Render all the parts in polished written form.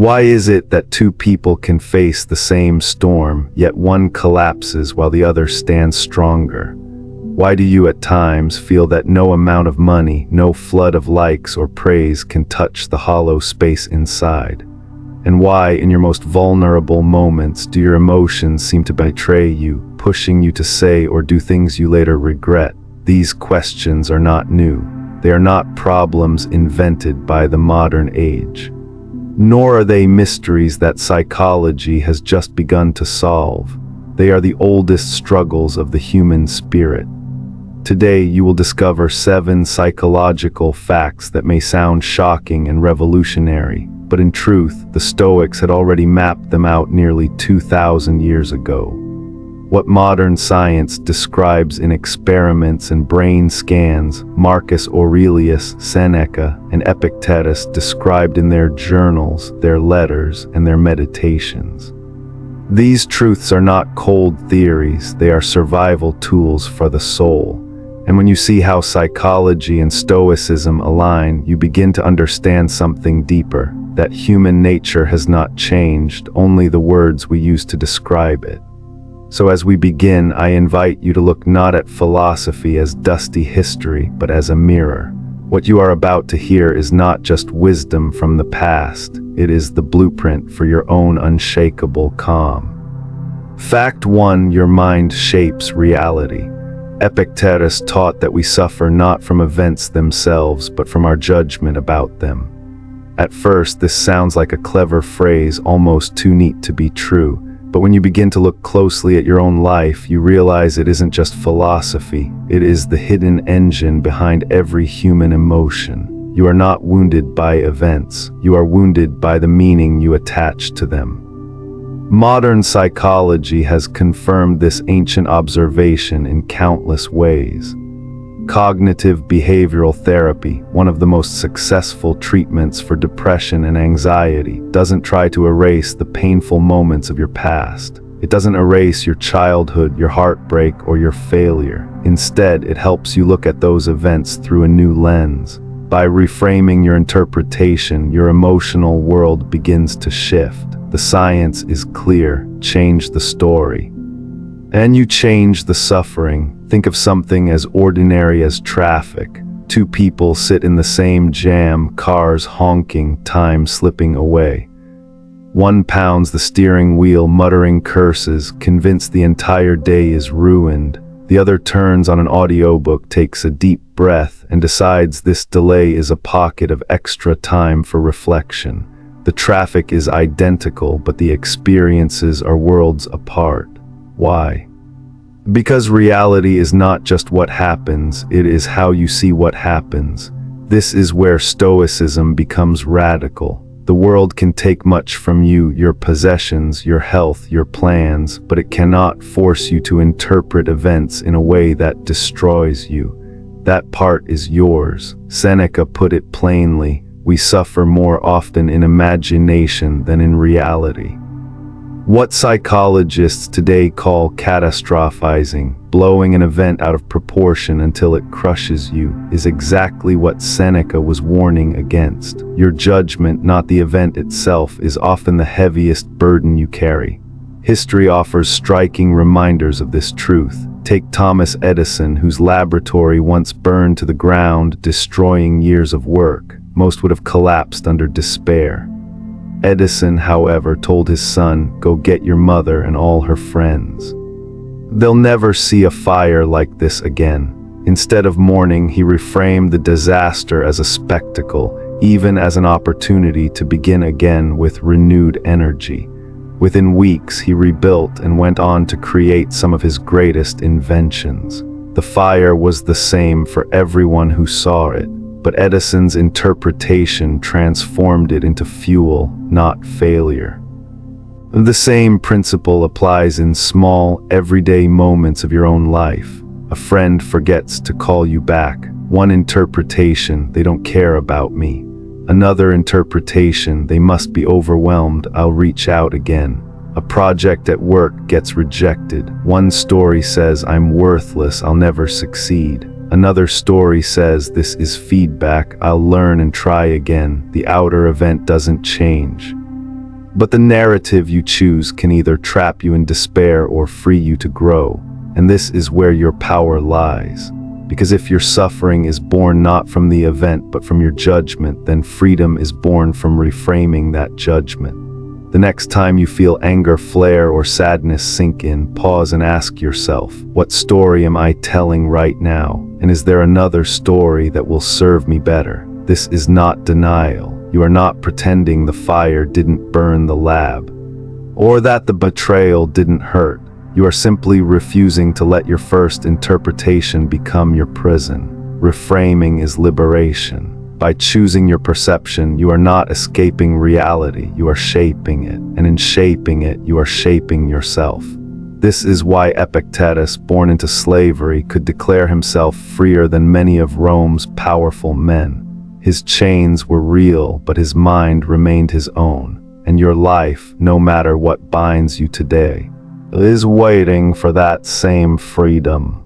Why is it that two people can face the same storm, yet one collapses while the other stands stronger? Why do you at times feel that no amount of money, no flood of likes or praise can touch the hollow space inside? And why, in your most vulnerable moments, do your emotions seem to betray you, pushing you to say or do things you later regret? These questions are not new. They are not problems invented by the modern age. Nor are they mysteries that psychology has just begun to solve. They are the oldest struggles of the human spirit. Today, you will discover 7 psychological facts that may sound shocking and revolutionary, but in truth, the Stoics had already mapped them out nearly 2,000 years ago. What modern science describes in experiments and brain scans, Marcus Aurelius, Seneca, and Epictetus described in their journals, their letters, and their meditations. These truths are not cold theories, they are survival tools for the soul. And when you see how psychology and Stoicism align, you begin to understand something deeper, that human nature has not changed, only the words we use to describe it. So as we begin, I invite you to look not at philosophy as dusty history, but as a mirror. What you are about to hear is not just wisdom from the past, it is the blueprint for your own unshakable calm. Fact 1: your mind shapes reality. Epictetus taught that we suffer not from events themselves, but from our judgment about them. At first, this sounds like a clever phrase, almost too neat to be true. But when you begin to look closely at your own life, you realize it isn't just philosophy, it is the hidden engine behind every human emotion. You are not wounded by events, you are wounded by the meaning you attach to them. Modern psychology has confirmed this ancient observation in countless ways. Cognitive behavioral therapy, one of the most successful treatments for depression and anxiety, doesn't try to erase the painful moments of your past. It doesn't erase your childhood, your heartbreak, or your failure. Instead, it helps you look at those events through a new lens. By reframing your interpretation, your emotional world begins to shift. The science is clear: change the story. And you change the suffering. Think of something as ordinary as traffic. Two people sit in the same jam, cars honking, time slipping away. One pounds the steering wheel, muttering curses, convinced the entire day is ruined. The other turns on an audiobook, takes a deep breath, and decides this delay is a pocket of extra time for reflection. The traffic is identical, but the experiences are worlds apart. Why? Because reality is not just what happens, it is how you see what happens. This is where Stoicism becomes radical. The world can take much from you, your possessions, your health, your plans, but it cannot force you to interpret events in a way that destroys you. That part is yours. Seneca put it plainly: we suffer more often in imagination than in reality. What psychologists today call catastrophizing, blowing an event out of proportion until it crushes you, is exactly what Seneca was warning against. Your judgment, not the event itself, is often the heaviest burden you carry. History offers striking reminders of this truth. Take Thomas Edison, whose laboratory once burned to the ground, destroying years of work. Most would have collapsed under despair. Edison, however, told his son, "Go get your mother and all her friends. They'll never see a fire like this again." Instead of mourning, he reframed the disaster as a spectacle, even as an opportunity to begin again with renewed energy. Within weeks, he rebuilt and went on to create some of his greatest inventions. The fire was the same for everyone who saw it, but Edison's interpretation transformed it into fuel, not failure. The same principle applies in small, everyday moments of your own life. A friend forgets to call you back. One interpretation: they don't care about me. Another interpretation: they must be overwhelmed, I'll reach out again. A project at work gets rejected. One story says, I'm worthless, I'll never succeed. Another story says, this is feedback, I'll learn and try again. The outer event doesn't change. But the narrative you choose can either trap you in despair or free you to grow, and this is where your power lies. Because if your suffering is born not from the event but from your judgment, then freedom is born from reframing that judgment. The next time you feel anger flare or sadness sink in, pause and ask yourself, what story am I telling right now? And is there another story that will serve me better? This is not denial. You are not pretending the fire didn't burn the lab, or that the betrayal didn't hurt. You are simply refusing to let your first interpretation become your prison. Reframing is liberation. By choosing your perception, you are not escaping reality, you are shaping it, and in shaping it, you are shaping yourself. This is why Epictetus, born into slavery, could declare himself freer than many of Rome's powerful men. His chains were real, but his mind remained his own, and your life, no matter what binds you today, is waiting for that same freedom.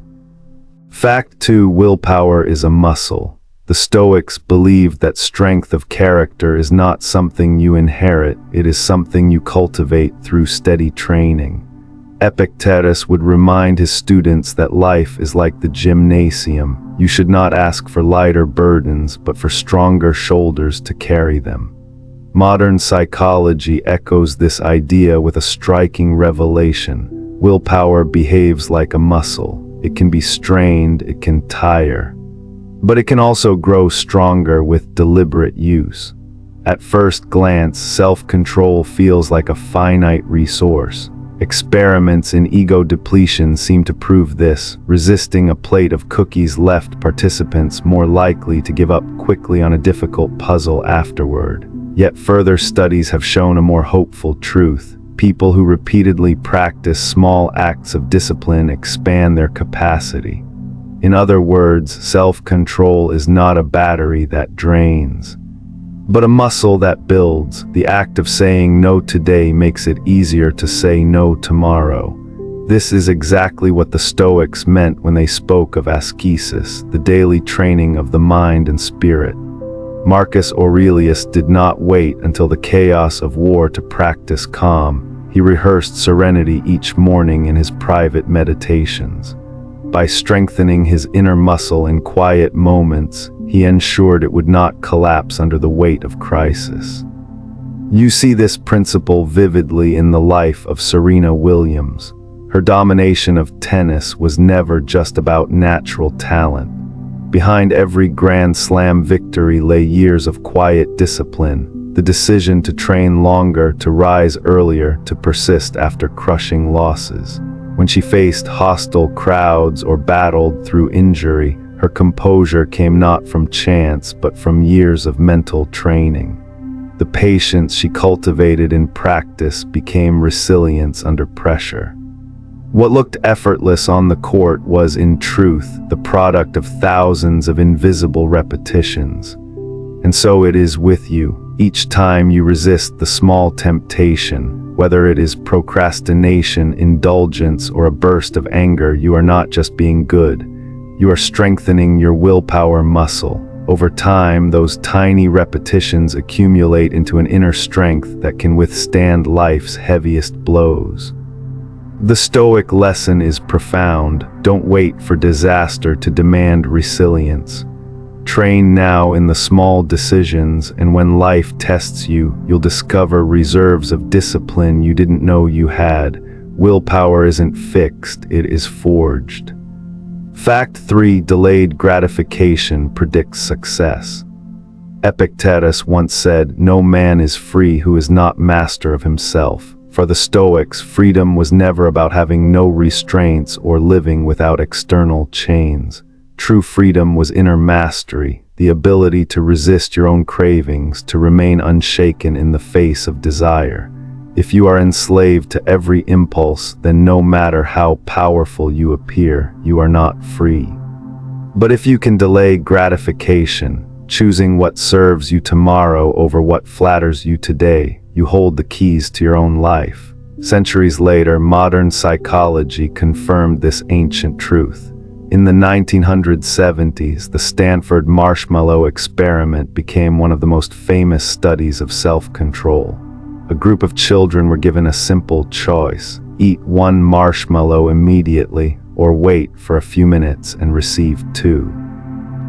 Fact 2: willpower is a muscle. The Stoics believed that strength of character is not something you inherit, it is something you cultivate through steady training. Epictetus would remind his students that life is like the gymnasium. You should not ask for lighter burdens, but for stronger shoulders to carry them. Modern psychology echoes this idea with a striking revelation. Willpower behaves like a muscle. It can be strained, it can tire, but it can also grow stronger with deliberate use. At first glance, self-control feels like a finite resource. Experiments in ego depletion seem to prove this. Resisting a plate of cookies left participants more likely to give up quickly on a difficult puzzle afterward. Yet further studies have shown a more hopeful truth. People who repeatedly practice small acts of discipline expand their capacity. In other words, self-control is not a battery that drains, but a muscle that builds. The act of saying no today makes it easier to say no tomorrow. This is exactly what the Stoics meant when they spoke of ascesis, the daily training of the mind and spirit. Marcus Aurelius did not wait until the chaos of war to practice calm. He rehearsed serenity each morning in his private meditations. By strengthening his inner muscle in quiet moments, he ensured it would not collapse under the weight of crisis. You see this principle vividly in the life of Serena Williams. Her domination of tennis was never just about natural talent. Behind every Grand Slam victory lay years of quiet discipline, the decision to train longer, to rise earlier, to persist after crushing losses. When she faced hostile crowds or battled through injury, her composure came not from chance but from years of mental training. The patience she cultivated in practice became resilience under pressure. What looked effortless on the court was, in truth, the product of thousands of invisible repetitions. And so it is with you. Each time you resist the small temptation, whether it is procrastination, indulgence, or a burst of anger, you are not just being good. You are strengthening your willpower muscle. Over time, those tiny repetitions accumulate into an inner strength that can withstand life's heaviest blows. The Stoic lesson is profound. Don't wait for disaster to demand resilience. Train now in the small decisions, and when life tests you, you'll discover reserves of discipline you didn't know you had. Willpower isn't fixed, it is forged. Fact 3: delayed gratification predicts success. Epictetus once said, "No man is free who is not master of himself." For the Stoics, freedom was never about having no restraints or living without external chains. True freedom was inner mastery, the ability to resist your own cravings, to remain unshaken in the face of desire. If you are enslaved to every impulse, then no matter how powerful you appear, you are not free. But if you can delay gratification, choosing what serves you tomorrow over what flatters you today, you hold the keys to your own life. Centuries later, modern psychology confirmed this ancient truth. In the 1970s, the Stanford marshmallow experiment became one of the most famous studies of self-control. A group of children were given a simple choice: eat one marshmallow immediately, or wait for a few minutes and receive two.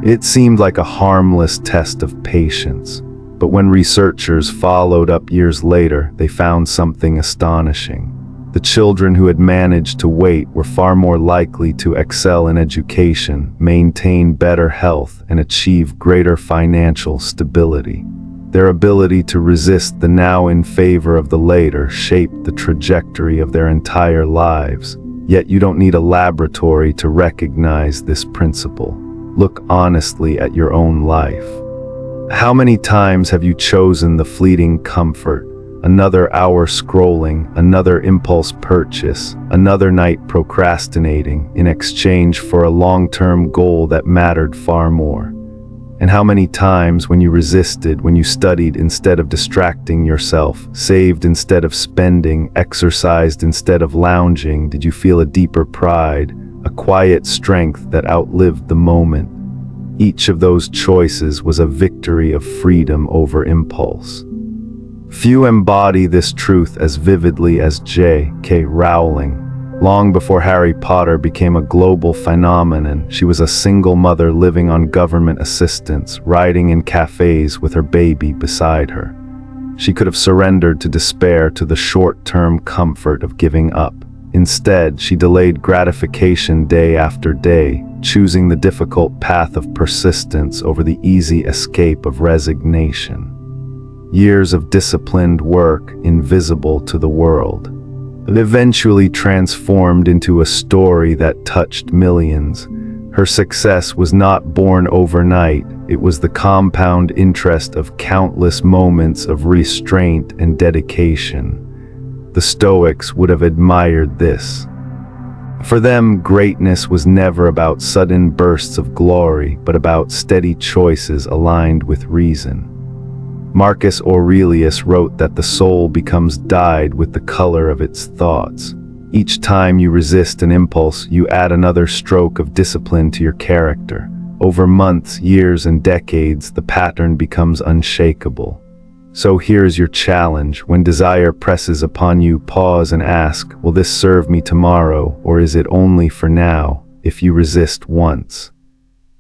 It seemed like a harmless test of patience, but when researchers followed up years later, they found something astonishing. The children who had managed to wait were far more likely to excel in education, maintain better health, and achieve greater financial stability. Their ability to resist the now in favor of the later shaped the trajectory of their entire lives. Yet you don't need a laboratory to recognize this principle. Look honestly at your own life. How many times have you chosen the fleeting comfort? Another hour scrolling, another impulse purchase, another night procrastinating in exchange for a long-term goal that mattered far more? And how many times when you resisted, when you studied instead of distracting yourself, saved instead of spending, exercised instead of lounging, did you feel a deeper pride, a quiet strength that outlived the moment? Each of those choices was a victory of freedom over impulse. Few embody this truth as vividly as J.K. Rowling. Long before Harry Potter became a global phenomenon, she was a single mother living on government assistance, riding in cafes with her baby beside her. She could have surrendered to despair, to the short-term comfort of giving up. Instead, she delayed gratification day after day, choosing the difficult path of persistence over the easy escape of resignation. Years of disciplined work, invisible to the world, eventually transformed into a story that touched millions. Her success was not born overnight. It was the compound interest of countless moments of restraint and dedication. The Stoics would have admired this. For them, greatness was never about sudden bursts of glory, but about steady choices aligned with reason. Marcus Aurelius wrote that the soul becomes dyed with the color of its thoughts. Each time you resist an impulse, you add another stroke of discipline to your character. Over months, years, and decades, the pattern becomes unshakable. So here's your challenge. When desire presses upon you, pause and ask, will this serve me tomorrow, or is it only for now? If you resist once,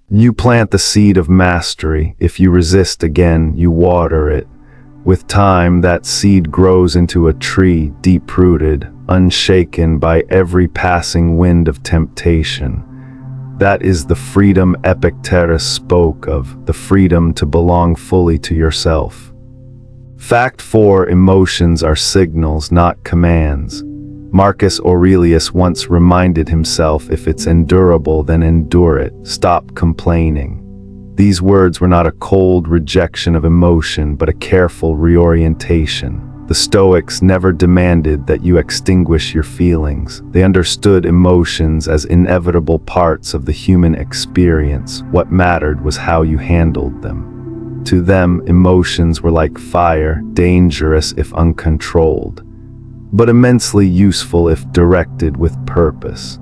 you plant the seed of mastery. If you resist again, you water it. With time, that seed grows into a tree, deep-rooted, unshaken by every passing wind of temptation. That is the freedom Epictetus spoke of, the freedom to belong fully to yourself. Fact 4: emotions are signals, not commands. Marcus Aurelius once reminded himself, if it's endurable, then endure it. Stop complaining. These words were not a cold rejection of emotion, but a careful reorientation. The Stoics never demanded that you extinguish your feelings. They understood emotions as inevitable parts of the human experience. What mattered was how you handled them. To them, emotions were like fire, dangerous if uncontrolled, but immensely useful if directed with purpose.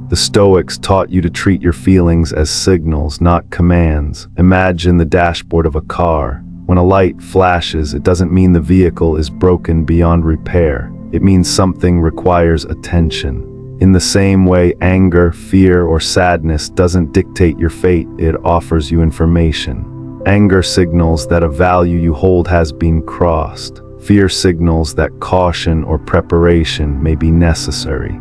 The Stoics taught you to treat your feelings as signals, not commands. Imagine the dashboard of a car. When a light flashes, it doesn't mean the vehicle is broken beyond repair. It means something requires attention. In the same way, anger, fear, or sadness doesn't dictate your fate, it offers you information. Anger signals that a value you hold has been crossed. Fear signals that caution or preparation may be necessary.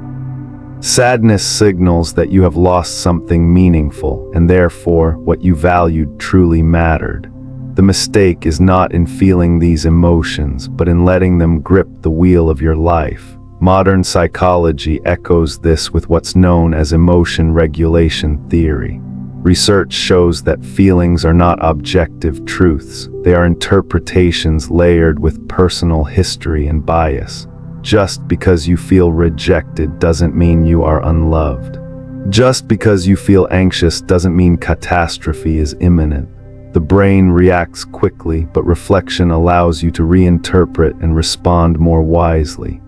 Sadness signals that you have lost something meaningful, and therefore what you valued truly mattered. The mistake is not in feeling these emotions, but in letting them grip the wheel of your life. Modern psychology echoes this with what's known as emotion regulation theory. Research shows that feelings are not objective truths. They are interpretations layered with personal history and bias. Just because you feel rejected doesn't mean you are unloved. Just because you feel anxious doesn't mean catastrophe is imminent. The brain reacts quickly, but reflection allows you to reinterpret and respond more wisely.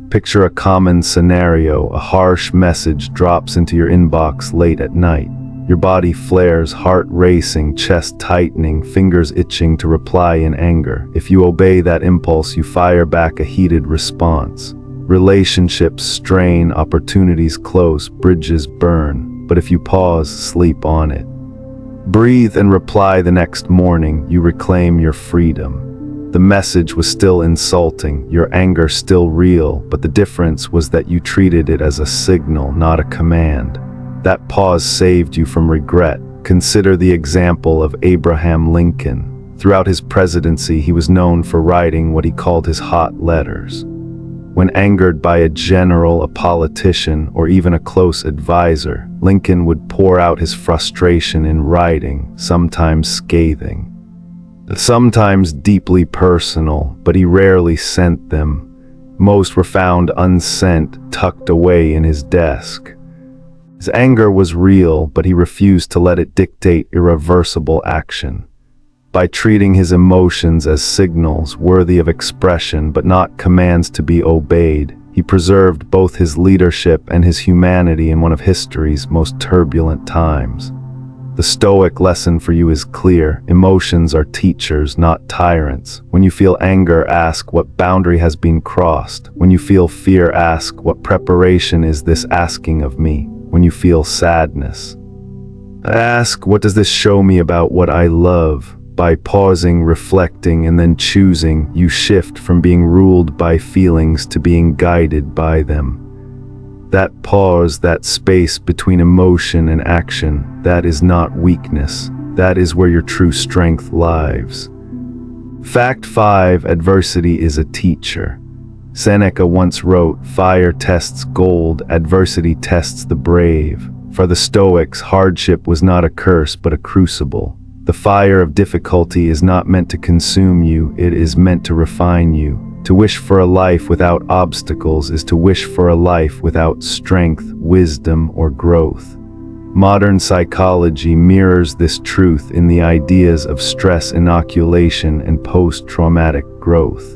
Picture a common scenario: a harsh message drops into your inbox late at night. Your body flares, heart racing, chest tightening, fingers itching to reply in anger. If you obey that impulse, you fire back a heated response. Relationships strain, opportunities close, bridges burn. But if you pause, sleep on it. Breathe and reply the next morning, you reclaim your freedom. The message was still insulting, your anger still real, but the difference was that you treated it as a signal, not a command. That pause saved you from regret. Consider the example of Abraham Lincoln. Throughout his presidency, he was known for writing what he called his hot letters. When angered by a general, a politician, or even a close advisor, Lincoln would pour out his frustration in writing, sometimes scathing, sometimes deeply personal, but he rarely sent them. Most were found unsent, tucked away in his desk. His anger was real, but he refused to let it dictate irreversible action. By treating his emotions as signals worthy of expression but not commands to be obeyed, he preserved both his leadership and his humanity in one of history's most turbulent times. The Stoic lesson for you is clear: emotions are teachers, not tyrants. When you feel anger, ask, what boundary has been crossed? When you feel fear, ask, what preparation is this asking of me? When you feel sadness, ask, what does this show me about what I love? By pausing, reflecting, and then choosing, you shift from being ruled by feelings to being guided by them. That pause, that space between emotion and action, that is not weakness. That is where your true strength lies. Fact 5: adversity is a teacher. Seneca once wrote, "Fire tests gold, adversity tests the brave." For the Stoics, hardship was not a curse but a crucible. The fire of difficulty is not meant to consume you, it is meant to refine you. To wish for a life without obstacles is to wish for a life without strength, wisdom, or growth. Modern psychology mirrors this truth in the ideas of stress inoculation and post-traumatic growth.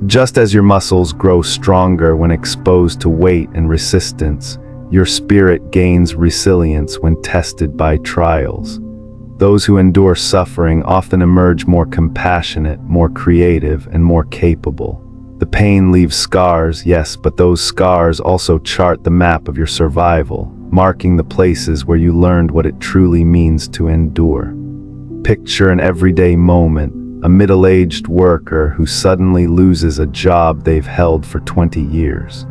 Just as your muscles grow stronger when exposed to weight and resistance, your spirit gains resilience when tested by trials. Those who endure suffering often emerge more compassionate, more creative, and more capable. The pain leaves scars, yes, but those scars also chart the map of your survival, marking the places where you learned what it truly means to endure. Picture an everyday moment: a middle-aged worker who suddenly loses a job they've held for 20 years.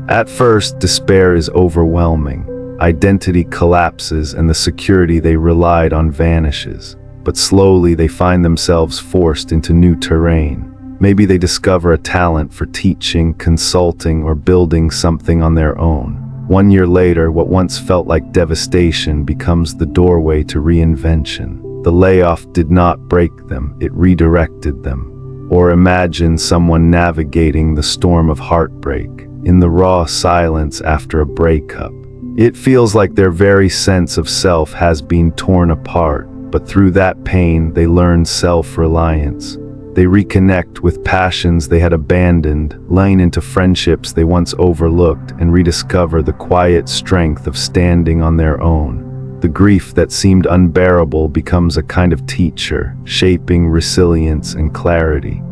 At first, despair is overwhelming. Identity collapses and the security they relied on vanishes. But slowly they find themselves forced into new terrain. Maybe they discover a talent for teaching, consulting, or building something on their own. 1 year later, what once felt like devastation becomes the doorway to reinvention. The layoff did not break them, it redirected them. Or imagine someone navigating the storm of heartbreak, in the raw silence after a breakup. It feels like their very sense of self has been torn apart, but through that pain they learn self-reliance. They reconnect with passions they had abandoned, lean into friendships they once overlooked, and rediscover the quiet strength of standing on their own. The grief that seemed unbearable becomes a kind of teacher, shaping resilience and clarity.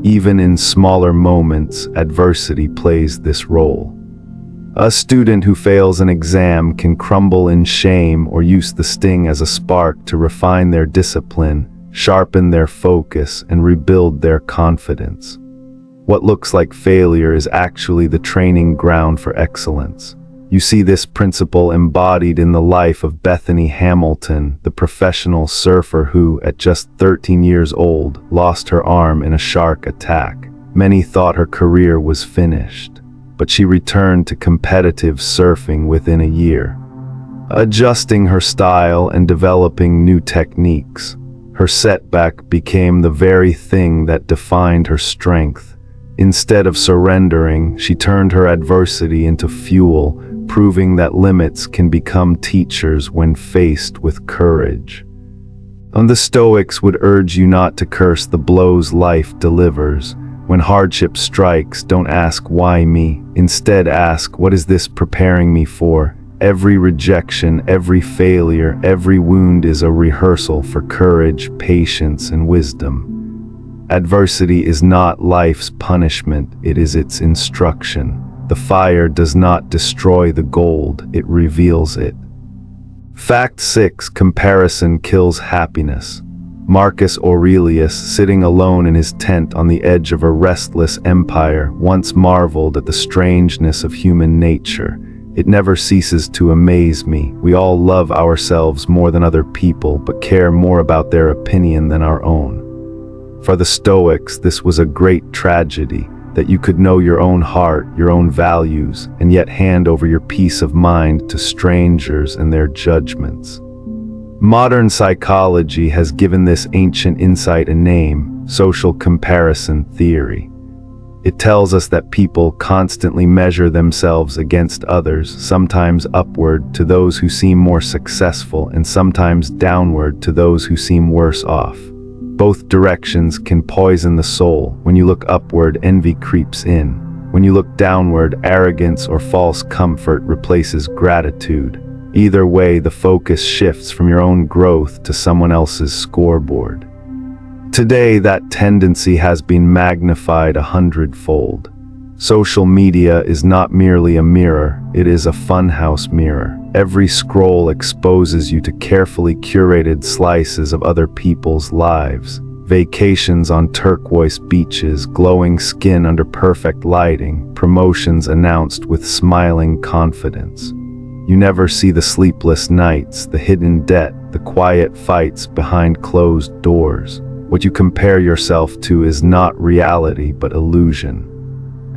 Even in smaller moments, adversity plays this role. A student who fails an exam can crumble in shame or use the sting as a spark to refine their discipline, sharpen their focus, and rebuild their confidence. What looks like failure is actually the training ground for excellence. You see this principle embodied in the life of Bethany Hamilton, the professional surfer who, at just 13 years old, lost her arm in a shark attack. Many thought her career was finished, but she returned to competitive surfing within a year, adjusting her style and developing new techniques. Her setback became the very thing that defined her strength. Instead of surrendering, she turned her adversity into fuel, proving that limits can become teachers when faced with courage. And the Stoics would urge you not to curse the blows life delivers. When hardship strikes, don't ask, "Why me?" Instead ask, "What is this preparing me for?" Every rejection, every failure, every wound is a rehearsal for courage, patience, and wisdom. Adversity is not life's punishment, it is its instruction. The fire does not destroy the gold, it reveals it. Fact 6. Comparison kills happiness. Marcus Aurelius, sitting alone in his tent on the edge of a restless empire, once marveled at the strangeness of human nature. It never ceases to amaze me. We all love ourselves more than other people, but care more about their opinion than our own. For the Stoics, this was a great tragedy, that you could know your own heart, your own values, and yet hand over your peace of mind to strangers and their judgments. Modern psychology has given this ancient insight a name: social comparison theory. It tells us that people constantly measure themselves against others, sometimes upward to those who seem more successful and sometimes downward to those who seem worse off. Both directions can poison the soul. When you look upward, envy creeps in. When you look downward, arrogance or false comfort replaces gratitude. Either way, the focus shifts from your own growth to someone else's scoreboard. Today, that tendency has been magnified 100-fold. Social media is not merely a mirror, it is a funhouse mirror. Every scroll exposes you to carefully curated slices of other people's lives. Vacations on turquoise beaches, glowing skin under perfect lighting, promotions announced with smiling confidence. You never see the sleepless nights, the hidden debt, the quiet fights behind closed doors. What you compare yourself to is not reality but illusion.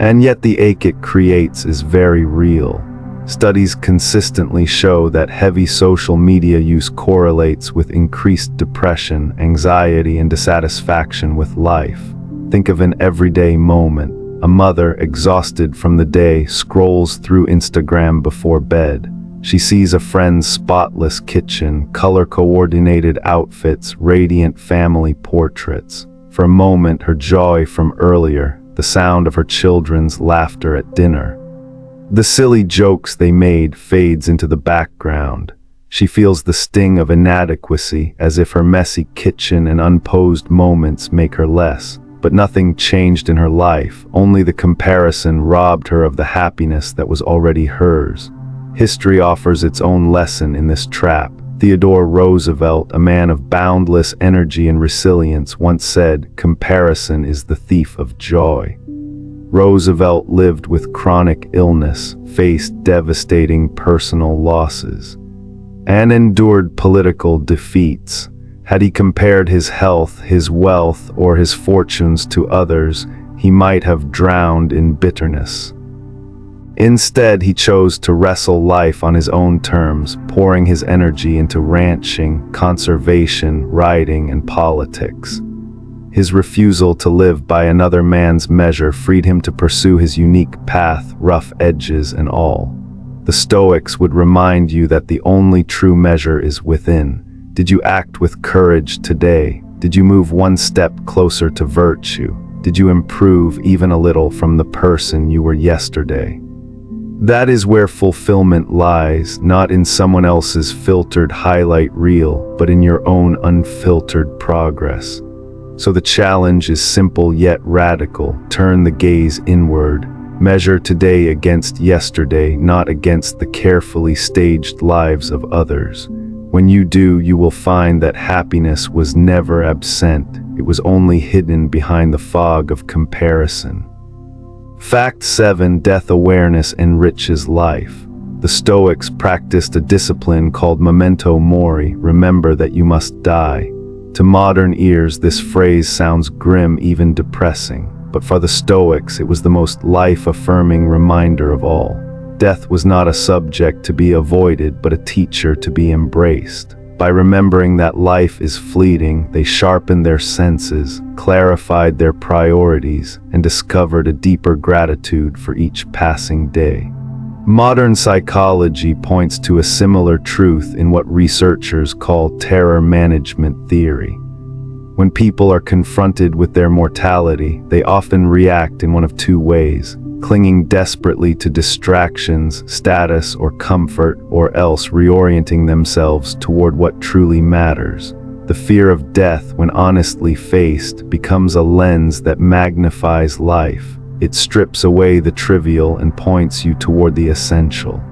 And yet the ache it creates is very real. Studies consistently show that heavy social media use correlates with increased depression, anxiety, and dissatisfaction with life. Think of an everyday moment. A mother, exhausted from the day, scrolls through Instagram before bed. She sees a friend's spotless kitchen, color-coordinated outfits, radiant family portraits. For a moment, her joy from earlier, the sound of her children's laughter at dinner, the silly jokes they made, fades into the background. She feels the sting of inadequacy, as if her messy kitchen and unposed moments make her less. But nothing changed in her life, only the comparison robbed her of the happiness that was already hers. History offers its own lesson in this trap. Theodore Roosevelt, a man of boundless energy and resilience, once said, "Comparison is the thief of joy." Roosevelt lived with chronic illness, faced devastating personal losses, and endured political defeats. Had he compared his health, his wealth, or his fortunes to others, he might have drowned in bitterness. Instead, he chose to wrestle life on his own terms, pouring his energy into ranching, conservation, writing, and politics. His refusal to live by another man's measure freed him to pursue his unique path, rough edges and all. The Stoics would remind you that the only true measure is within. Did you act with courage today? Did you move one step closer to virtue? Did you improve even a little from the person you were yesterday? That is where fulfillment lies, not in someone else's filtered highlight reel, but in your own unfiltered progress. So the challenge is simple yet radical. Turn the gaze inward. Measure today against yesterday, not against the carefully staged lives of others. When you do, you will find that happiness was never absent. It was only hidden behind the fog of comparison. Fact 7. Death awareness enriches life. The Stoics practiced a discipline called memento mori, remember that you must die. To modern ears, this phrase sounds grim, even depressing, but for the Stoics, it was the most life-affirming reminder of all. Death was not a subject to be avoided, but a teacher to be embraced. By remembering that life is fleeting, they sharpened their senses, clarified their priorities, and discovered a deeper gratitude for each passing day. Modern psychology points to a similar truth in what researchers call terror management theory. When people are confronted with their mortality, they often react in one of two ways: clinging desperately to distractions, status, or comfort, or else reorienting themselves toward what truly matters. The fear of death, when honestly faced, becomes a lens that magnifies life. It strips away the trivial and points you toward the essential.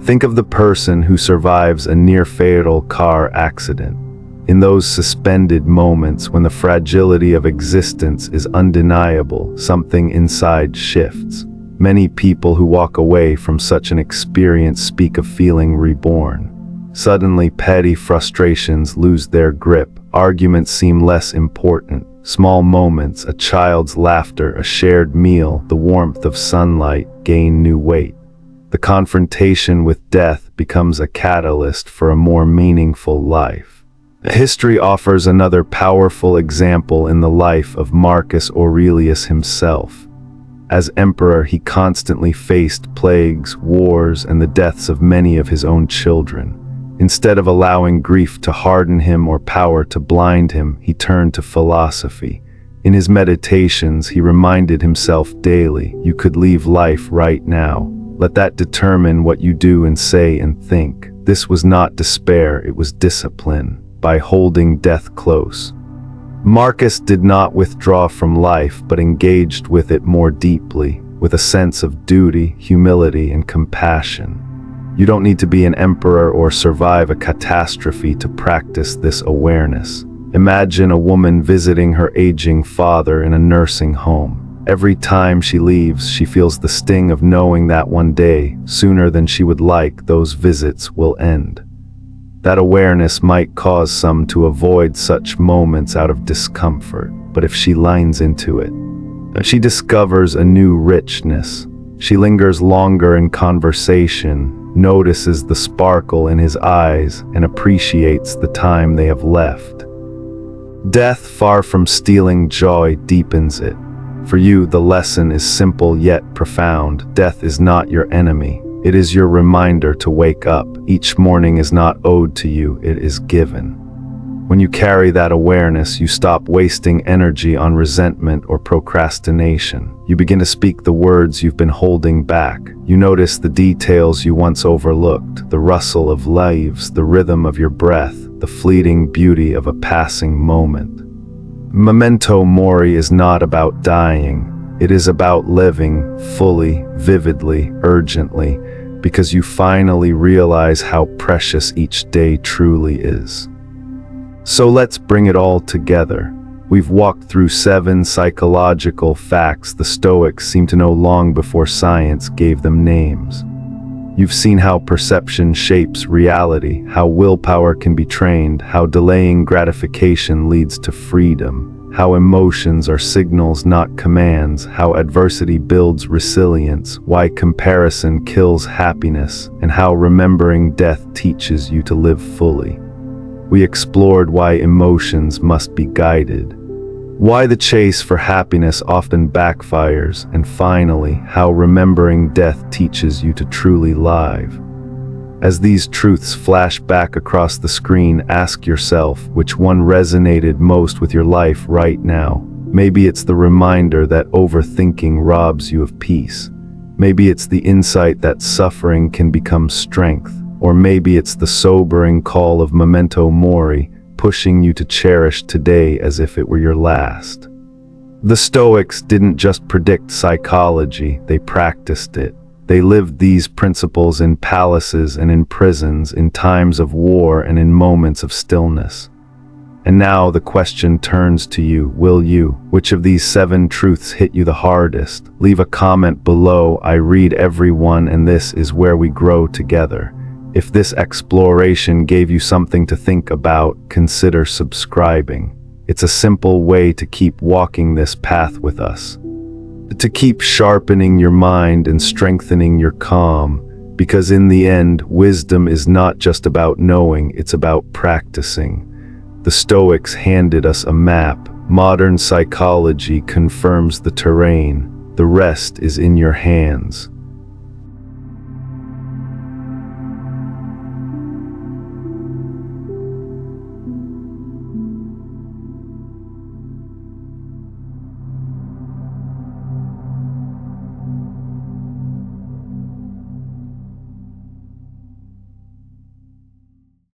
Think of the person who survives a near-fatal car accident. In those suspended moments when the fragility of existence is undeniable, something inside shifts. Many people who walk away from such an experience speak of feeling reborn. Suddenly, petty frustrations lose their grip. Arguments seem less important. Small moments, a child's laughter, a shared meal, the warmth of sunlight, gain new weight. The confrontation with death becomes a catalyst for a more meaningful life. History offers another powerful example in the life of Marcus Aurelius himself. As emperor, he constantly faced plagues, wars, and the deaths of many of his own children. Instead of allowing grief to harden him or power to blind him, he turned to philosophy. In his meditations, he reminded himself daily, "You could leave life right now. Let that determine what you do and say and think." This was not despair, it was discipline. By holding death close, Marcus did not withdraw from life, but engaged with it more deeply, with a sense of duty, humility, and compassion. You don't need to be an emperor or survive a catastrophe to practice this awareness. Imagine a woman visiting her aging father in a nursing home. Every time she leaves, she feels the sting of knowing that one day, sooner than she would like, those visits will end. That awareness might cause some to avoid such moments out of discomfort, but if she leans into it, she discovers a new richness. She lingers longer in conversation, notices the sparkle in his eyes, and appreciates the time they have left. Death, far from stealing joy, deepens it. For you, the lesson is simple yet profound. Death is not your enemy. It is your reminder to wake up. Each morning is not owed to you, it is given. When you carry that awareness, you stop wasting energy on resentment or procrastination. You begin to speak the words you've been holding back. You notice the details you once overlooked, the rustle of leaves, the rhythm of your breath, the fleeting beauty of a passing moment. Memento mori is not about dying. It is about living fully, vividly, urgently, because you finally realize how precious each day truly is. So let's bring it all together. We've walked through 7 psychological facts the Stoics seemed to know long before science gave them names. You've seen how perception shapes reality, how willpower can be trained, how delaying gratification leads to freedom, how emotions are signals, not commands, how adversity builds resilience, why comparison kills happiness, and how remembering death teaches you to live fully. We explored why emotions must be guided, why the chase for happiness often backfires, and finally, how remembering death teaches you to truly live. As these truths flash back across the screen, ask yourself which one resonated most with your life right now. Maybe it's the reminder that overthinking robs you of peace. Maybe it's the insight that suffering can become strength. Or maybe it's the sobering call of memento mori, pushing you to cherish today as if it were your last. The Stoics didn't just predict psychology, they practiced it. They lived these principles in palaces and in prisons, in times of war and in moments of stillness. And now the question turns to you, will you? Which of these 7 truths hit you the hardest? Leave a comment below. I read every one, and this is where we grow together. If this exploration gave you something to think about, consider subscribing. It's a simple way to keep walking this path with us. To keep sharpening your mind and strengthening your calm, because in the end, wisdom is not just about knowing, it's about practicing. The Stoics handed us a map. Modern psychology confirms the terrain. The rest is in your hands.